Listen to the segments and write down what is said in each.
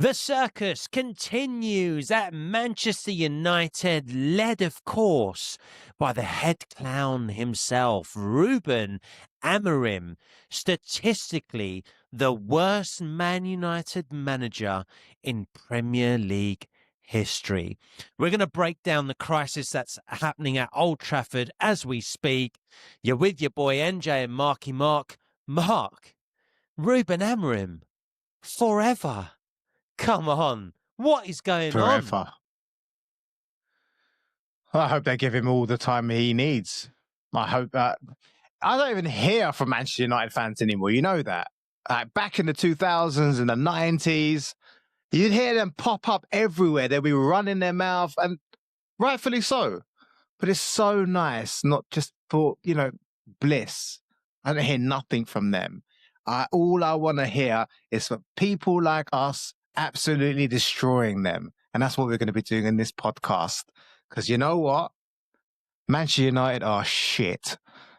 The circus continues at Manchester United, led, of course, by the head clown himself, Rubin Amorim, statistically the worst Man United manager in Premier League history. We're going to break down the crisis that's happening at Old Trafford as we speak. You're with your boy NJ and Marky Mark. Mark, Rúben Amorim, forever. Come on. What is going on? Forever. I hope they give him all the time he needs. I hope that... I don't even hear from Manchester United fans anymore. You know that. Back in the 2000s and the 90s, you'd hear them pop up everywhere. They'd be running their mouth, and rightfully so. But it's so nice, not just for, bliss. I don't hear nothing from them. All I want to hear is for people like us absolutely destroying them. And that's what we're going to be doing in this podcast. Because you know what? Manchester United are shit.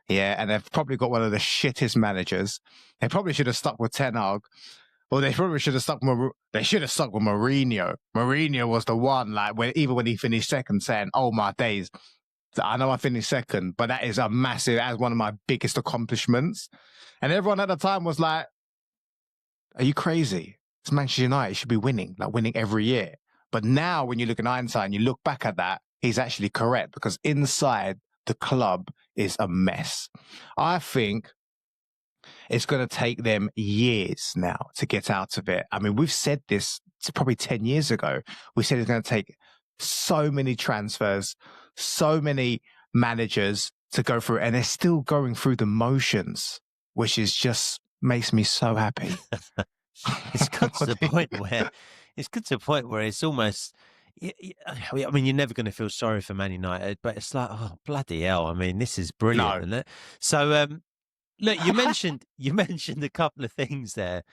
Yeah, and they've probably got one of the shittest managers. They probably should have stuck with Ten Hag. Or they probably should have stuck with... They should have stuck with Mourinho. Mourinho was the one, even when he finished second, saying, oh my days, I know I finished second, but that is one of my biggest accomplishments. And everyone at the time was like, are you crazy? It's Manchester United. Should be winning every year. But now when you look in hindsight and you look back at that, he's actually correct, because inside the club is a mess. I think it's going to take them years now to get out of it. I mean, we've said this probably 10 years ago. We said it's going to take so many transfers, so many managers to go through, and they're still going through the motions, which is just makes me so happy. It's got to the point where it's almost... I mean, you're never going to feel sorry for Man United, but it's like, oh, bloody hell. I mean, this is brilliant, isn't it? So, look, you mentioned a couple of things there.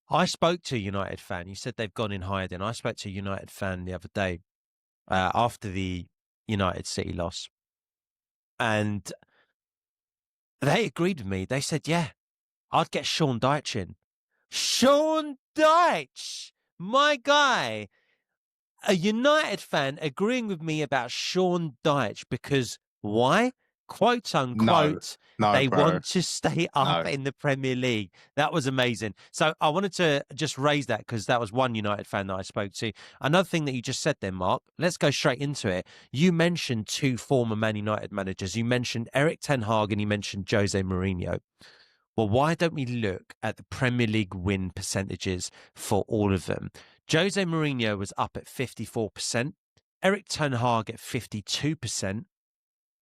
I spoke to a United fan. You said they've gone in hiding. I spoke to a United fan the other day after the United City loss, and they agreed with me. They said, yeah, I'd get Sean Dyche in. Sean Dyche, my guy. A United fan agreeing with me about Sean Dyche because why? Quote unquote, they want to stay up in the Premier League. That was amazing. So I wanted to just raise that because that was one United fan that I spoke to. Another thing that you just said there, Mark, let's go straight into it. You mentioned two former Man United managers. You mentioned Erik ten Hag and you mentioned Jose Mourinho. Well, why don't we look at the Premier League win percentages for all of them? Jose Mourinho was up at 54%. Erik ten Hag at 52%.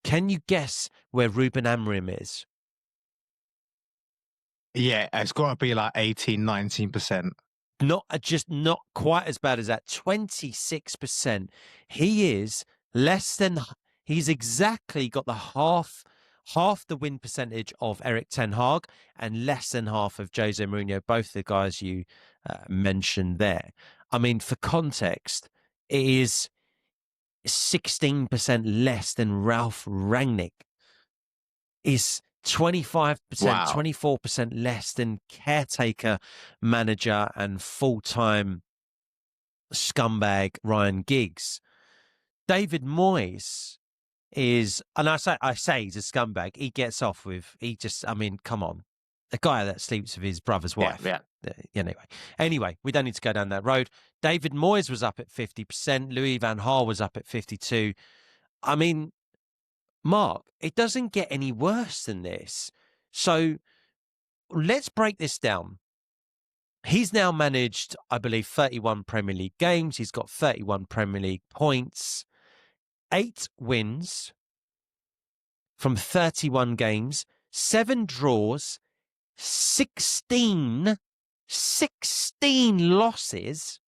Can you guess where Rúben Amorim is? Yeah, it's got to be like 18, 19%. Not quite as bad as that. 26%. He's exactly got the half the win percentage of Erik ten Hag and less than half of Jose Mourinho, both the guys you mentioned there. I mean, for context, it is 16% less than Ralf Rangnick. Is 25%, 24% less than caretaker manager and full-time scumbag Ryan Giggs. David Moyes is, and I say he's a scumbag. He gets off with, come on. A guy that sleeps with his brother's wife. Yeah. Anyway, we don't need to go down that road. David Moyes was up at 50%. Louis van Gaal was up at 52%. I mean, Mark, it doesn't get any worse than this. So let's break this down. He's now managed, I believe, 31 Premier League games. He's got 31 Premier League points. 8 wins from 31 games, 7 draws, 16 losses,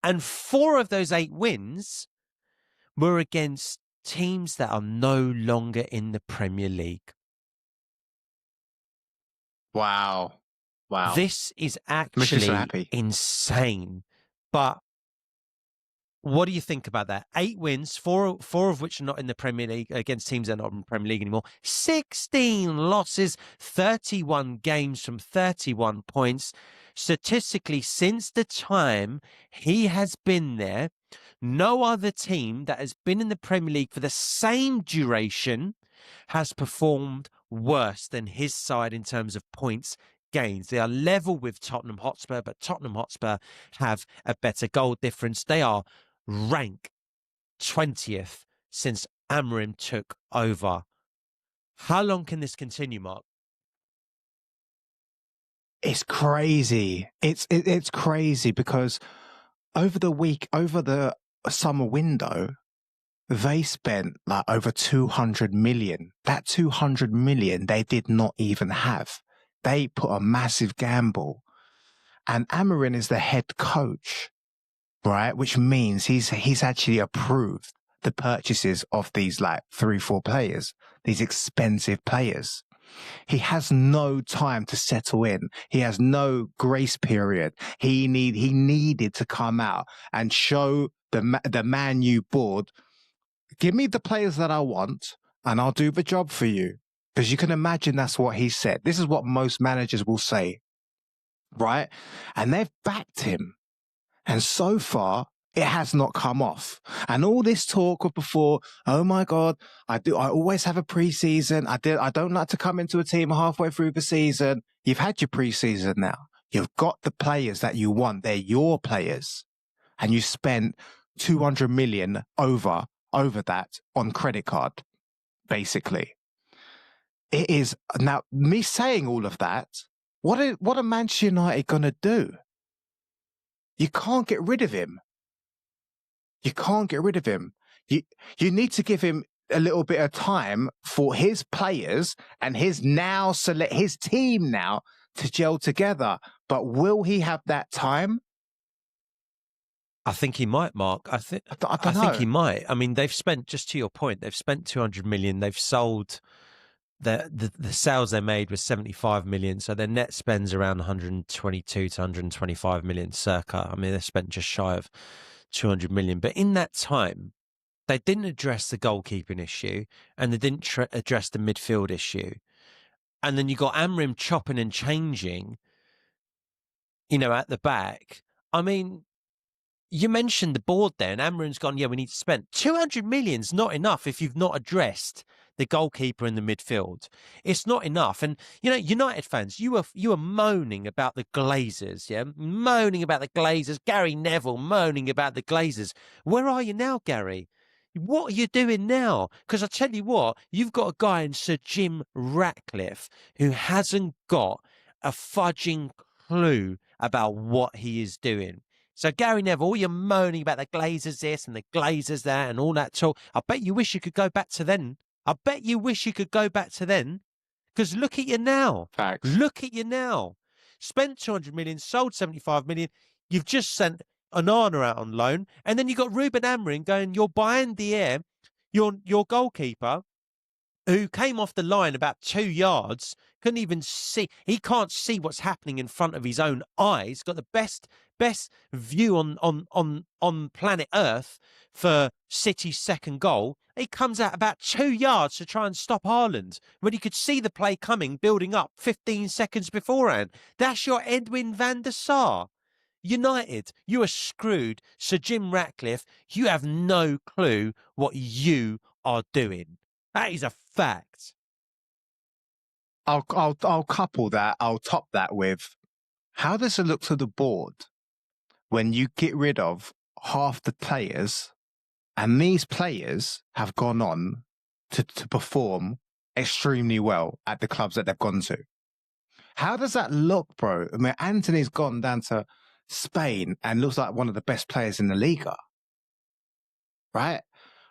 and 4 of those 8 wins were against teams that are no longer in the Premier League. Wow. This is actually insane. But what do you think about that? 8 wins, four of which are not in the Premier League, against teams that are not in the Premier League anymore. 16 losses, 31 games from 31 points. Statistically, since the time he has been there, no other team that has been in the Premier League for the same duration has performed worse than his side in terms of points gains. They are level with Tottenham Hotspur, but Tottenham Hotspur have a better goal difference. They are rank 20th since Amorim took over. How long can this continue, Mark? It's crazy. It's crazy because over the summer window, they spent like over 200 million. That 200 million they did not even have. They put a massive gamble. And Amorin is the head coach, right? Which means he's actually approved the purchases of these like 3-4 players, these expensive players. He has no time to settle in. He has no grace period. He needed to come out and show the Man U board, give me the players that I want and I'll do the job for you. Because you can imagine that's what he said. This is what most managers will say, right? And they've backed him. And so far, it has not come off. And all this talk of before, oh my God, I always have a pre-season. I don't like to come into a team halfway through the season. You've had your pre-season now. You've got the players that you want. They're your players. And you spent 200 million over that on credit card, basically. It is now me saying all of that. What are Manchester United going to do? You can't get rid of him. You can't get rid of him. You need to give him a little bit of time for his players and his team now to gel together. But will he have that time? I think he might, Mark. I think he might. I mean, they've spent, just to your point, they've spent 200 million. They've sold the sales they made was 75 million. So their net spends around 122 to 125 million circa. I mean, they spent just shy of 200 million. But in that time, they didn't address the goalkeeping issue and they didn't address the midfield issue. And then you got Amorim chopping and changing, at the back. I mean, you mentioned the board there, and Amorim's gone, yeah, we need to spend 200 million's not enough if you've not addressed the goalkeeper in the midfield. It's not enough. And, United fans, you were moaning about the Glazers, yeah? Moaning about the Glazers. Gary Neville moaning about the Glazers. Where are you now, Gary? What are you doing now? Because I tell you what, you've got a guy in Sir Jim Ratcliffe who hasn't got a fudging clue about what he is doing. So Gary Neville, you're moaning about the Glazers this and the Glazers that and all that talk. I bet you wish you could go back to then. Because look at you now. Facts. Look at you now. Spent 200 million, sold 75 million. You've just sent Onana out on loan. And then you got Rubin Amorin going, you're behind the air. Your goalkeeper, who came off the line about 2 yards, couldn't even see. He can't see what's happening in front of his own eyes. Got the best view on planet Earth for City's second goal. He comes out about 2 yards to try and stop Haaland when he could see the play coming, building up 15 seconds beforehand. That's your Edwin van der Sar. United, you are screwed. Sir Jim Ratcliffe, you have no clue what you are doing. That is a fact. I'll couple that. I'll top that with, how does it look to the board when you get rid of half the players and these players have gone on to perform extremely well at the clubs that they've gone to? How does that look, bro? I mean, Anthony's gone down to Spain and looks like one of the best players in the Liga, right?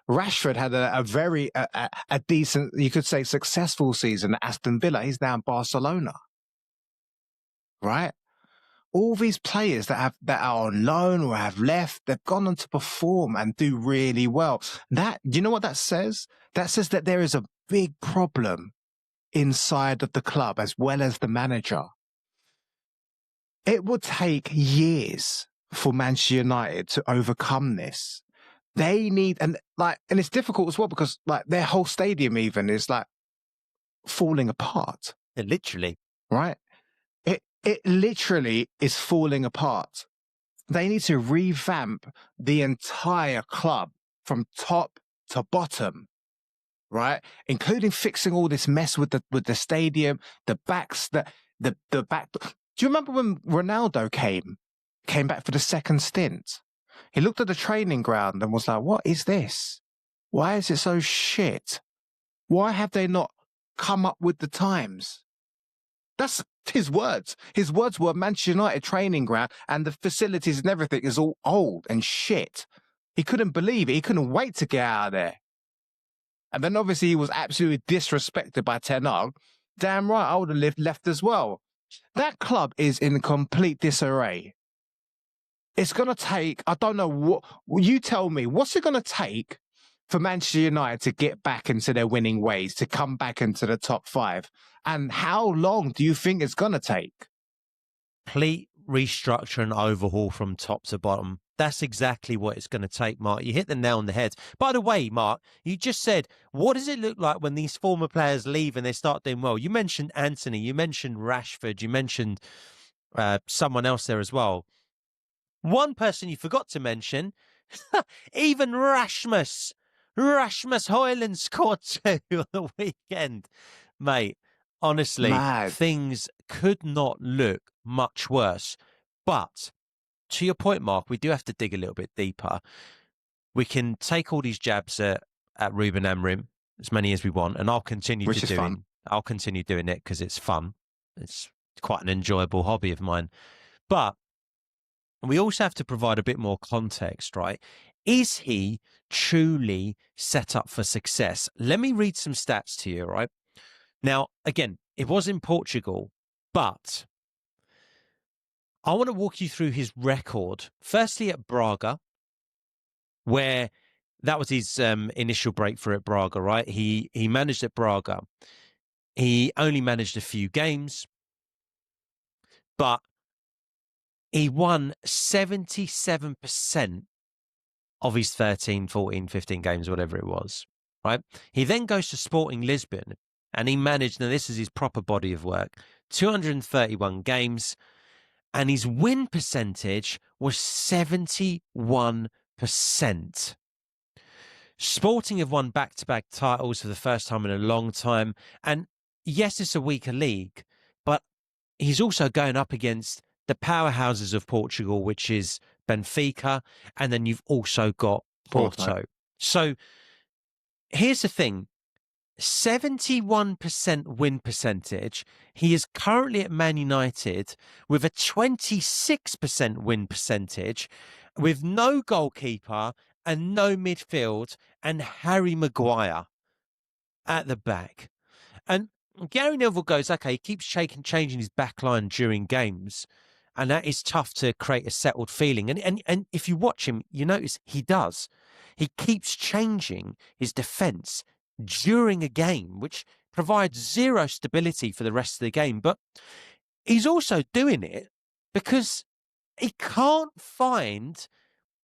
Rashford had a very decent, you could say, successful season at Aston Villa. He's now in Barcelona, right? All these players that are on loan or have left, they've gone on to perform and do really well. Do you know what that says? That says that there is a big problem inside of the club as well as the manager. It would take years for Manchester United to overcome this. They need, and it's difficult as well because their whole stadium even is falling apart. Literally. Right? It literally is falling apart. They need to revamp the entire club from top to bottom, right? Including fixing all this mess with the stadium, the backs, the back. Do you remember when Ronaldo came back for the second stint? He looked at the training ground and was like, "What is this? Why is it so shit? Why have they not come up with the times?" That's his words. His words were Manchester United training ground and the facilities and everything is all old and shit. He couldn't believe it. He couldn't wait to get out of there. And then obviously he was absolutely disrespected by Ten Hag. Damn right, I would have left as well. That club is in complete disarray. It's going to take, I don't know what, you tell me, what's it going to take for Manchester United to get back into their winning ways, to come back into the top 5? And how long do you think it's going to take? Complete restructure and overhaul from top to bottom. That's exactly what it's going to take, Mark. You hit the nail on the head. By the way, Mark, you just said, what does it look like when these former players leave and they start doing well? You mentioned Anthony, you mentioned Rashford, you mentioned someone else there as well. One person you forgot to mention, even Rasmus Højlund scored 2 on the weekend. Mate, honestly, things could not look much worse. But to your point, Mark, we do have to dig a little bit deeper. We can take all these jabs at Rúben Amorim, as many as we want, and I'll continue I'll continue doing it because it's fun. It's quite an enjoyable hobby of mine. But we also have to provide a bit more context, right? Is he truly set up for success? Let me read some stats to you, right? Now, again, it was in Portugal, but I want to walk you through his record. Firstly, at Braga, where that was his initial breakthrough at Braga, right? He managed at Braga. He only managed a few games, but he won 77% of his 13, 14, 15 games, whatever it was, right? He then goes to Sporting Lisbon and he managed, now this is his proper body of work, 231 games, and his win percentage was 71%. Sporting have won back-to-back titles for the first time in a long time. And yes, it's a weaker league, but he's also going up against the powerhouses of Portugal, which is Benfica, and then you've also got Porto. So here's the thing. 71% win percentage. He is currently at Man United with a 26% win percentage, with no goalkeeper and no midfield, and Harry Maguire at the back. And Gary Neville goes, okay, he keeps changing his backline during games, and that is tough to create a settled feeling. And if you watch him, you notice he does. He keeps changing his defence during a game, which provides zero stability for the rest of the game. But he's also doing it because he can't find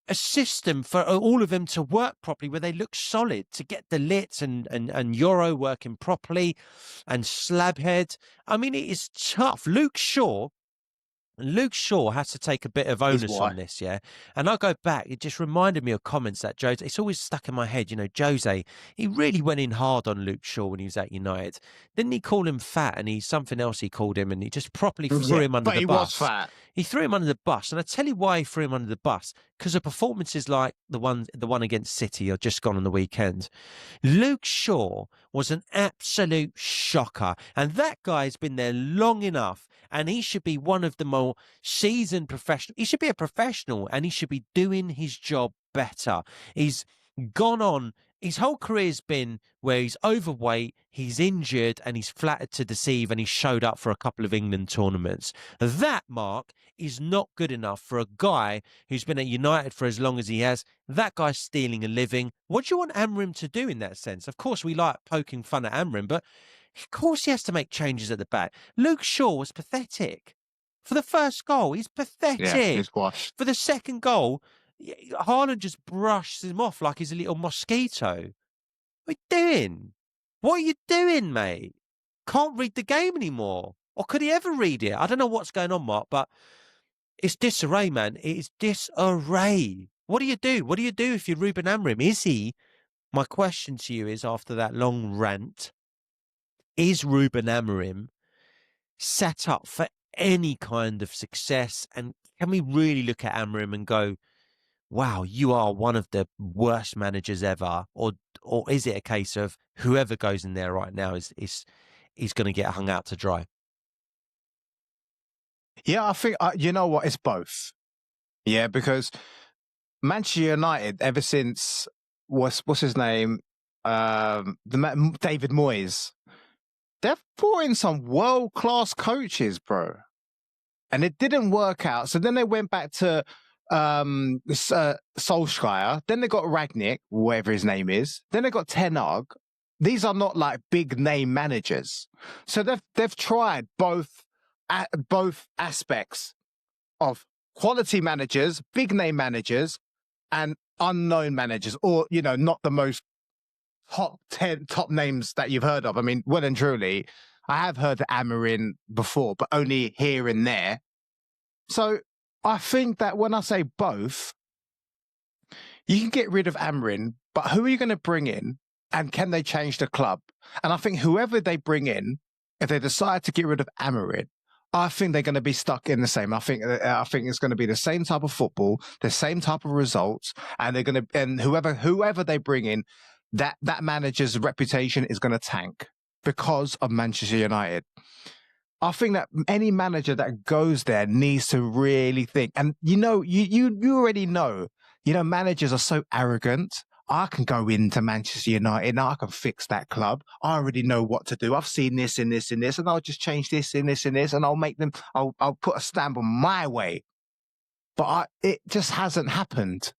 a system for all of them to work properly where they look solid, to get the lit and Euro working properly and Slabhead. I mean, it is tough. Luke Shaw has to take a bit of onus on this, yeah? And I go back, it just reminded me of comments that Jose, it's always stuck in my head, you know, Jose, he really went in hard on Luke Shaw when he was at United. Didn't he call him fat and something else he called him, and he just properly threw him under the bus. But he was fat. He threw him under the bus, and I tell you why he threw him under the bus, because of performances like the one against City or just gone on the weekend. Luke Shaw was an absolute shocker, and that guy's been there long enough, and he should be one of the more seasoned professional. He should be a professional, and he should be doing his job better. He's gone on. His whole career's been where he's overweight, he's injured, and he's flattered to deceive, and he showed up for a couple of England tournaments. That, Mark, is not good enough for a guy who's been at United for as long as he has. That guy's stealing a living. What do you want Amorim to do in that sense? Of course, we like poking fun at Amorim, but of course he has to make changes at the back. Luke Shaw was pathetic. For the first goal, he's pathetic. Yeah, he's washed. For the second goal, Haaland just brushes him off like he's a little mosquito. What are you doing? What are you doing, mate? Can't read the game anymore. Or could he ever read it? I don't know what's going on, Mark, but it's disarray, man. It is disarray. What do you do? What do you do if you're Rúben Amorim? Is he, my question to you is, after that long rant, is Rúben Amorim set up for any kind of success? And can we really look at Amorim and go, wow, you are one of the worst managers ever? Or is it a case of whoever goes in there right now is going to get hung out to dry? Yeah, I think, you know what, it's both. Yeah, because Manchester United, ever since, what's his name? David Moyes, they've brought in some world-class coaches, bro. And it didn't work out. So then they went back to Solskjaer. Then they got Ragnick, whatever his name is. Then they got Ten Hag. These are not like big name managers. So they've tried both aspects of quality managers, big name managers, and unknown managers, or, you know, not the most top names that you've heard of. I mean, well and truly, I have heard of Amorin before, but only here and there. So I think that when I say both, you can get rid of Amorin, but who are you going to bring in, and can they change the club? And I think whoever they bring in, if they decide to get rid of Amorin, I think they're going to be stuck in the same. I think it's going to be the same type of football, the same type of results, and they're going to, and whoever they bring in, that manager's reputation is going to tank because of Manchester United. I think that any manager that goes there needs to really think. And you already know, managers are so arrogant. I can go into Manchester United and I can fix that club. I already know what to do. I've seen this and this and this, and I'll just change this and this and this, and I'll put a stamp on my way. But it just hasn't happened.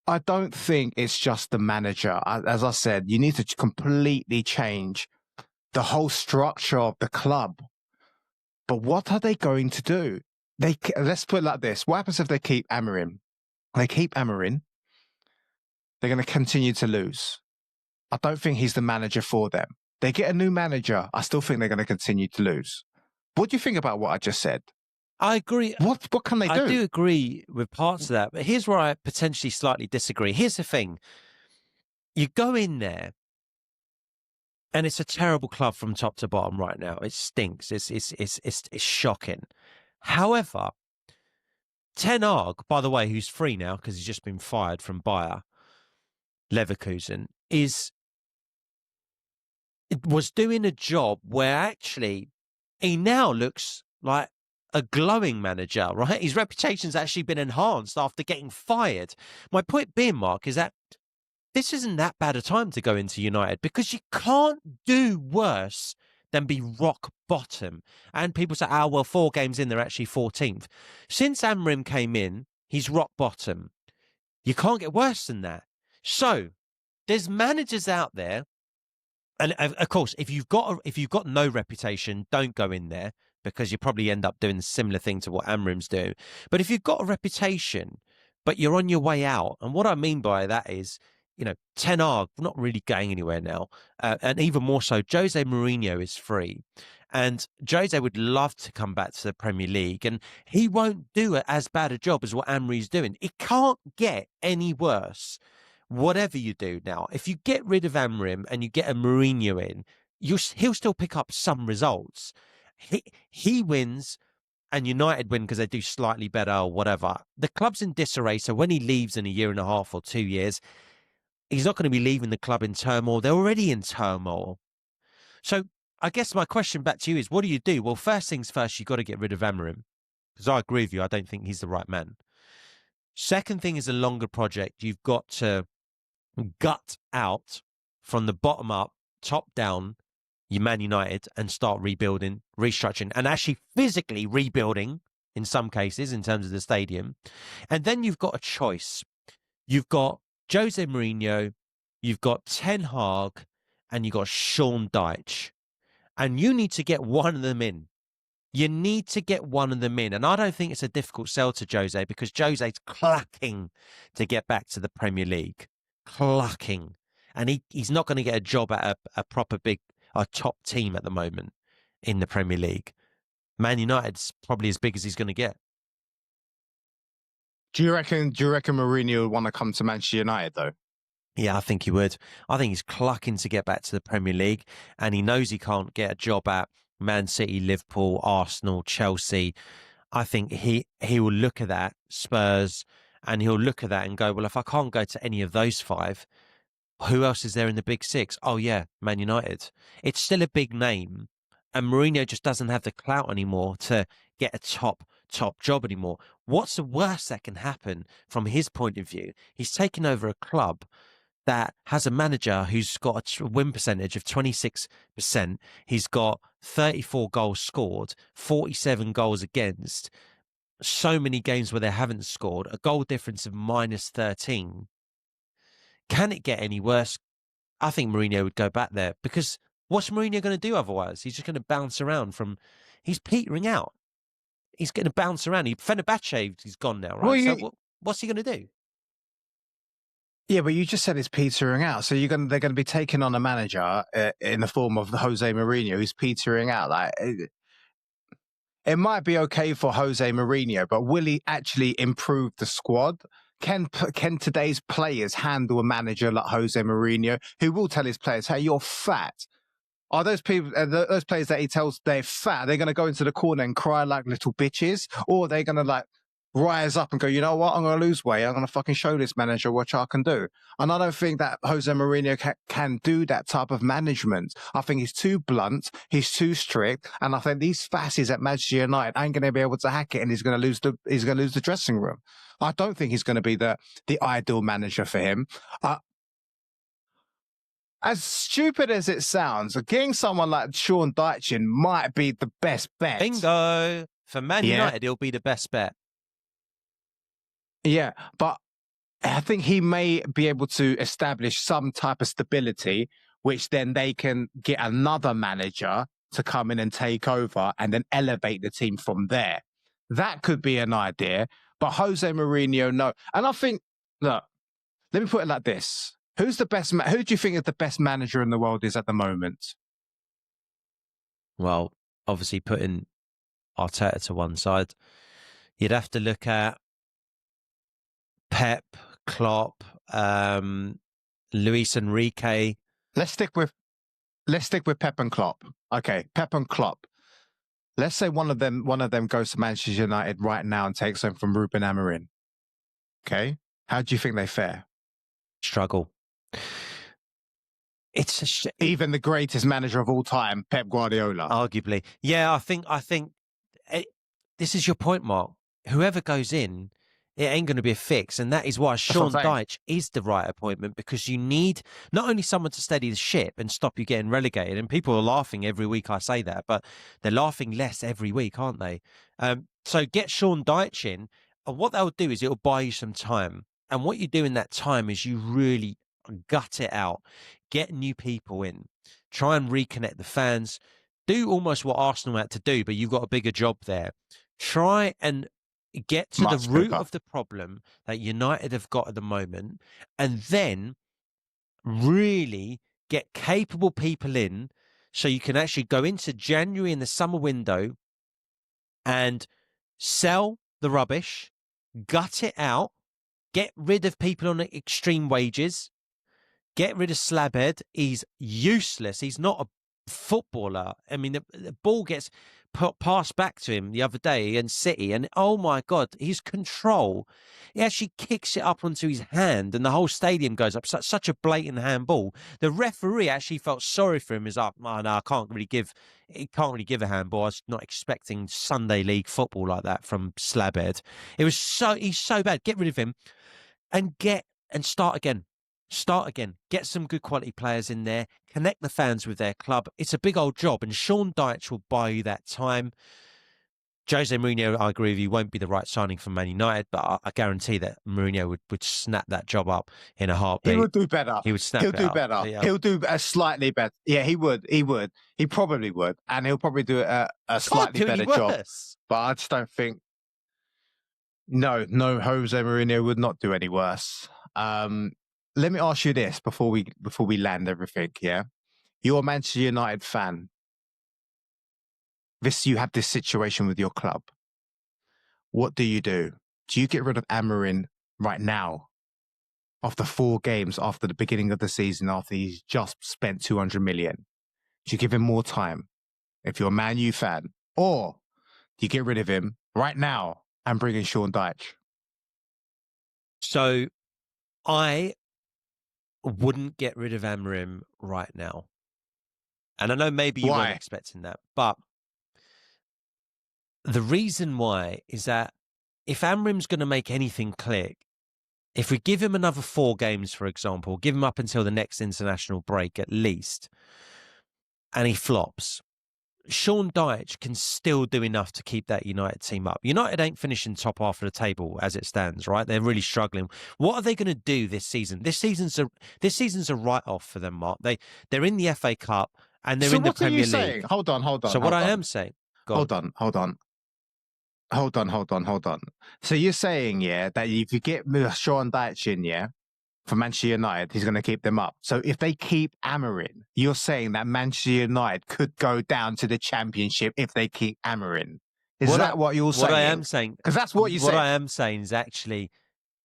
I don't think it's just the manager. As I said, you need to completely change the whole structure of the club. But what are they going to do? Let's put it like this. What happens if they keep Amorim? They keep Amorim. They're going to continue to lose. I don't think he's the manager for them. They get a new manager. I still think they're going to continue to lose. What do you think about what I just said? I agree. What can they do? I do agree with parts of that, but here's where I potentially slightly disagree. Here's the thing. You go in there, and it's a terrible club from top to bottom right now. It stinks. It's shocking. However, Ten Hag, by the way, who's free now because he's just been fired from Bayer Leverkusen, was doing a job where actually he now looks like a glowing manager, right? His reputation's actually been enhanced after getting fired. My point being, Mark, is that this isn't that bad a time to go into United because you can't do worse than be rock bottom. And people say, 4 games in, they're actually 14th. Since Amorim came in, he's rock bottom. You can't get worse than that. So there's managers out there. And of course, if you've got no reputation, don't go in there because you probably end up doing a similar thing to what Amorim's doing. But if you've got a reputation, but you're on your way out, and what I mean by that is, Ten Hag not really going anywhere now, and even more so, Jose Mourinho is free, and Jose would love to come back to the Premier League, and he won't do as bad a job as what Amorim's doing. It can't get any worse. Whatever you do now, if you get rid of Amorim and you get a Mourinho in, he'll still pick up some results. He wins and United win because they do slightly better or whatever. The club's in disarray, so when he leaves in a year and a half or 2 years, he's not going to be leaving the club in turmoil. They're already in turmoil. So I guess my question back to you is, what do you do? Well, first things first, you've got to get rid of Amorim because I agree with you. I don't think he's the right man. Second thing is a longer project. You've got to gut out from the bottom up, top down, your Man United and start rebuilding, restructuring, and actually physically rebuilding in some cases in terms of the stadium. And then you've got a choice. You've got Jose Mourinho, you've got Ten Hag, and you've got Sean Dyche. And you need to get one of them in. You need to get one of them in. And I don't think it's a difficult sell to Jose because Jose's clucking to get back to the Premier League. Clucking. And he's not going to get a job at a proper big, top team at the moment in the Premier League. Man United's probably as big as he's going to get. Do you reckon Mourinho would want to come to Manchester United though? Yeah, I think he would. I think he's clucking to get back to the Premier League, and he knows he can't get a job at Man City, Liverpool, Arsenal, Chelsea. I think he will look at that, Spurs, and he'll look at that and go, well, if I can't go to any of those five, who else is there in the big six? Oh, yeah, Man United. It's still a big name, and Mourinho just doesn't have the clout anymore to get a top job anymore. What's the worst that can happen from his point of view? He's taken over a club that has a manager who's got a win percentage of 26%. He's got 34 goals scored, 47 goals against, so many games where they haven't scored, a goal difference of -13. Can it get any worse? I think Mourinho would go back there, because what's Mourinho going to do otherwise? He's just going to bounce around he's petering out. He's going to bounce around. Fenerbahce, he's gone now, right? So what's he going to do? Yeah, but you just said it's petering out. So they're going to be taking on a manager in the form of Jose Mourinho who's petering out. Like, it might be okay for Jose Mourinho, but will he actually improve the squad? Can today's players handle a manager like Jose Mourinho, who will tell his players, "Hey, you're fat"? Are those people, those players that he tells they're fat, they're going to go into the corner and cry like little bitches, or they're going to like rise up and go, you know what, I'm going to lose weight. I'm going to fucking show this manager what I can do. And I don't think that Jose Mourinho can do that type of management. I think he's too blunt. He's too strict. And I think these fascists at Manchester United ain't going to be able to hack it, and he's going to lose the dressing room. I don't think he's going to be the ideal manager for him. As stupid as it sounds, getting someone like Sean Dyche in might be the best bet. Bingo! For Man United, he'll be the best bet. Yeah, but I think he may be able to establish some type of stability, which then they can get another manager to come in and take over and then elevate the team from there. That could be an idea. But Jose Mourinho, no. And I think, look, let me put it like this. Who's the best? Who do you think is the best manager in the world is at the moment? Well, obviously putting Arteta to one side, you'd have to look at Pep, Klopp, Luis Enrique. Let's stick with Pep and Klopp. Okay, Pep and Klopp. Let's say one of them goes to Manchester United right now and takes them from Rubin Amorin. Okay, how do you think they fare? Struggle. It's even the greatest manager of all time, Pep Guardiola. Arguably. Yeah, I think this is your point, Mark. Whoever goes in, it ain't going to be a fix. And that is why Sean Dyche is the right appointment, because you need not only someone to steady the ship and stop you getting relegated, and people are laughing every week I say that, but they're laughing less every week, aren't they? So get Sean Dyche in, and what they'll do is it'll buy you some time. And what you do in that time is you really gut it out, get new people in, try and reconnect the fans, do almost what Arsenal had to do, but you've got a bigger job there. Try and get to the root of the problem that United have got at the moment, and then really get capable people in so you can actually go into January in the summer window and sell the rubbish, gut it out, get rid of people on extreme wages, get rid of Slabhead. He's useless. He's not a footballer. I mean, the ball gets passed back to him the other day in City, and oh my God, his control. He actually kicks it up onto his hand, and the whole stadium goes up. Such a blatant handball. The referee actually felt sorry for him. He's like, oh, no, he can't really give a handball. I was not expecting Sunday League football like that from Slabhead. He's so bad. Get rid of him and start again. Start again. Get some good quality players in there. Connect the fans with their club. It's a big old job, and Sean Dyche will buy you that time. Jose Mourinho, I agree with you, won't be the right signing for Man United, but I guarantee that Mourinho would snap that job up in a heartbeat. He would do better. He would snap He'll do better. Yeah. He'll do a slightly better. Yeah, he would. He probably would. And he'll probably do a slightly better job. But I just don't think... No, Jose Mourinho would not do any worse. Let me ask you this before we land everything, yeah? You're a Manchester United fan. you have this situation with your club. What do? Do you get rid of Amorin right now? After 4 games, after the beginning of the season, after he's just spent 200 million, do you give him more time if you're a Man U fan? Or do you get rid of him right now and bring in Sean Dyche? So I wouldn't get rid of Amorim right now. And I know maybe you weren't expecting that, but the reason why is that if Amorim's going to make anything click, if we give him another 4 games, for example, give him up until the next international break at least, and he flops, Sean Dyche can still do enough to keep that United team up. United ain't finishing top half of the table as it stands, right? They're really struggling. What are they going to do this season? This season's a write-off for them, Mark. They're in the FA Cup and they're in the Premier League. So what are you saying? Hold on. So what I am saying... Hold on. So you're saying, yeah, that if you get Sean Dyche in, yeah, for Manchester United, he's going to keep them up. So if they keep Amorin, you're saying that Manchester United could go down to the Championship if they keep Amorin. Is that what you're saying? What I am saying... Because that's what you said. What I am saying is actually,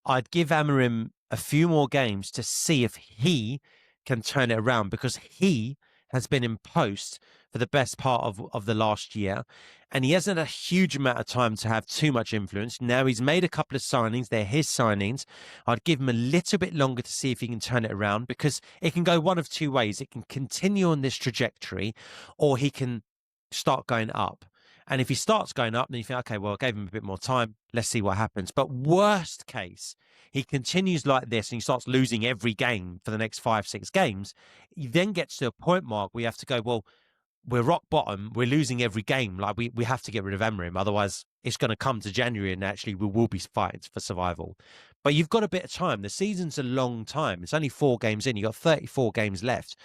I'd give Amorim a few more games to see if he can turn it around, because he has been in post for the best part of the last year, and he hasn't a huge amount of time to have too much influence. Now he's made a couple of signings. They're his signings. I'd give him a little bit longer to see if he can turn it around, because it can go one of 2 ways. It can continue on this trajectory, or he can start going up. And if he starts going up, then you think, okay, well, I gave him a bit more time. Let's see what happens. But worst case, he continues like this and he starts losing every game for the next 5-6 games. He then gets to a point, Mark, where you have to go, well, we're rock bottom. We're losing every game. Like we have to get rid of Amorim. Otherwise, it's going to come to January and actually we will be fighting for survival. But you've got a bit of time. The season's a long time. It's only 4 games in. You've got 34 games left.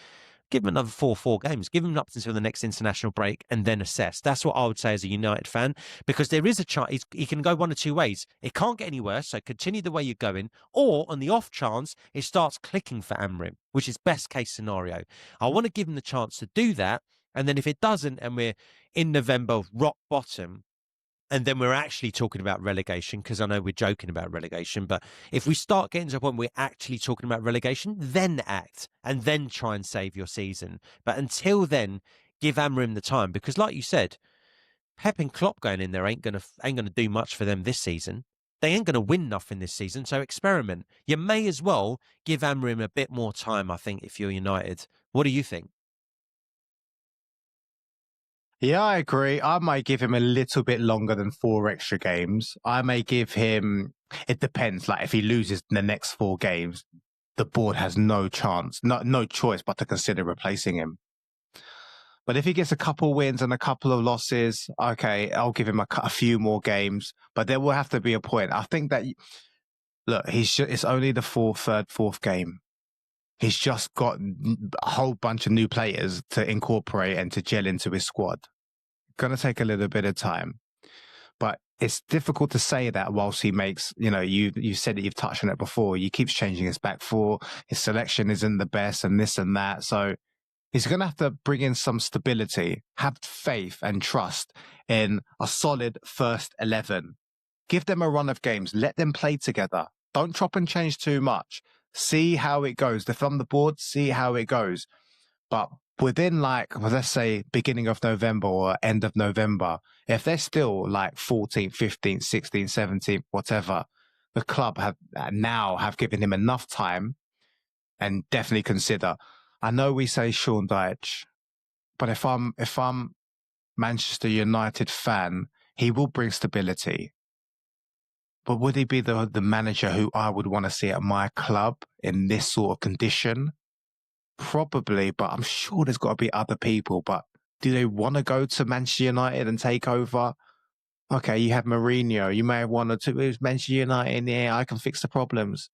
Give him another 4 games. Give him up until the next international break and then assess. That's what I would say as a United fan, because there is a chance he can go one of 2 ways. It can't get any worse, so continue the way you're going, or on the off chance, it starts clicking for Amorim, which is best case scenario. I want to give him the chance to do that, and then if it doesn't and we're in November, rock bottom, and then we're actually talking about relegation, because I know we're joking about relegation, but if we start getting to a point where we're actually talking about relegation, then act and then try and save your season. But until then, give Amorim the time, because like you said, Pep and Klopp going in there ain't gonna do much for them this season. They ain't gonna win nothing this season, so experiment. You may as well give Amorim a bit more time, I think, if you're United. What do you think? Yeah, I agree. I might give him a little bit longer than 4 extra games. I may give him, it depends. Like if he loses the next 4 games, the board has no chance, no choice but to consider replacing him. But if he gets a couple wins and a couple of losses, okay, I'll give him a few more games. But there will have to be a point. I think that, look, it's only the fourth game. He's just got a whole bunch of new players to incorporate and to gel into his squad. Going to take a little bit of time. But it's difficult to say that whilst he makes, you said that you've touched on it before, he keeps changing his back four, his selection isn't the best and this and that. So he's going to have to bring in some stability, have faith and trust in a solid first 11. Give them a run of games. Let them play together. Don't chop and change too much. See how it goes. They're from the board, see how it goes. But within let's say beginning of November or end of November, if they're still like 14th, 15th, 16th, 17th, whatever, the club have given him enough time and definitely consider. I know we say Sean Dyche, but if I'm Manchester United fan, he will bring stability. But would he be the manager who I would want to see at my club in this sort of condition? Probably, but I'm sure there's got to be other people. But do they want to go to Manchester United and take over? Okay, you have Mourinho. You may have wanted to move Manchester United. Yeah, I can fix the problems.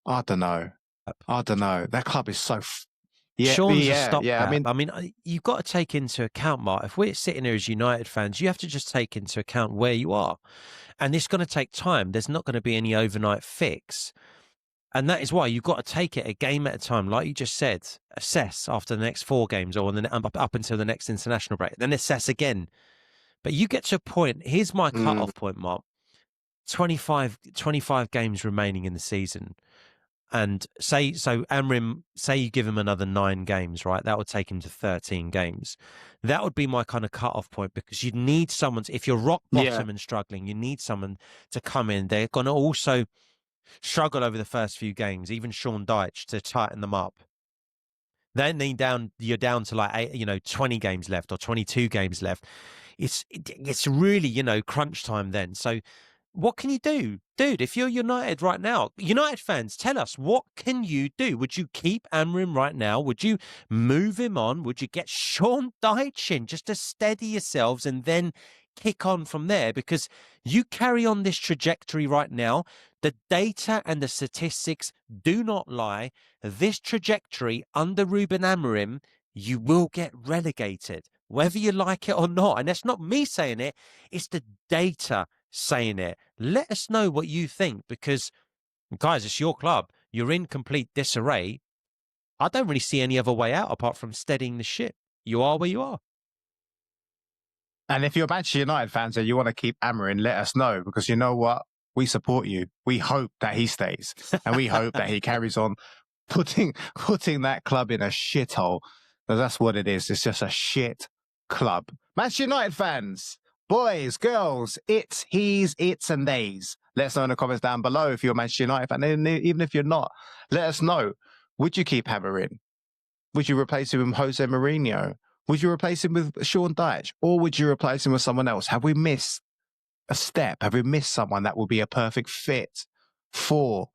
I don't know. That club is so... Sean's a stopgap. I mean, you've got to take into account, Mark, if we're sitting here as United fans, you have to just take into account where you are. And it's going to take time. There's not going to be any overnight fix. And that is why you've got to take it a game at a time. Like you just said, assess after the next 4 games or up until the next international break. Then assess again But you get to a point, here's my cut-off point, Mark. 25 games remaining in the season. And say Amorim, say you give him another 9 games, right? That would take him to 13 games. That would be my kind of cut-off point, because you'd need someone if you're rock bottom and struggling, you need someone to come in. They're going to also struggle over the first few games, even Sean Dyche, to tighten them up. Then you're down to like 20 games left or 22 games left. It's really, crunch time then. So what can you do? Dude, if you're United right now, United fans, tell us, what can you do? Would you keep Amorim right now? Would you move him on? Would you get Sean Dyche in just to steady yourselves and then kick on from there? Because you carry on this trajectory right now, the data and the statistics do not lie. This trajectory under Rúben Amorim, you will get relegated, whether you like it or not. And that's not me saying it, it's the data saying it. Let us know what you think, because, guys, it's your club. You're in complete disarray. I don't really see any other way out apart from steadying the ship. You are where you are. And if you're Manchester United fans and you want to keep Amorim, let us know, because you know what? We support you. We hope that he stays, and we hope that he carries on putting that club in a shithole, because that's what it is. It's just a shit club. Manchester United fans, boys, girls, it's, he's, it's, and theys. Let us know in the comments down below if you're a Manchester United fan. And even if you're not, let us know. Would you keep Amorim? Would you replace him with Jose Mourinho? Would you replace him with Sean Dyche? Or would you replace him with someone else? Have we missed a step? Have we missed someone that will be a perfect fit for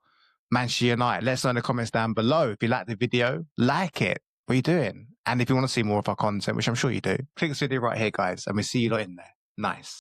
Manchester United? Let us know in the comments down below. If you like the video, like it. What are you doing? And if you want to see more of our content, which I'm sure you do, click this video right here, guys, and we'll see you lot in there. Nice.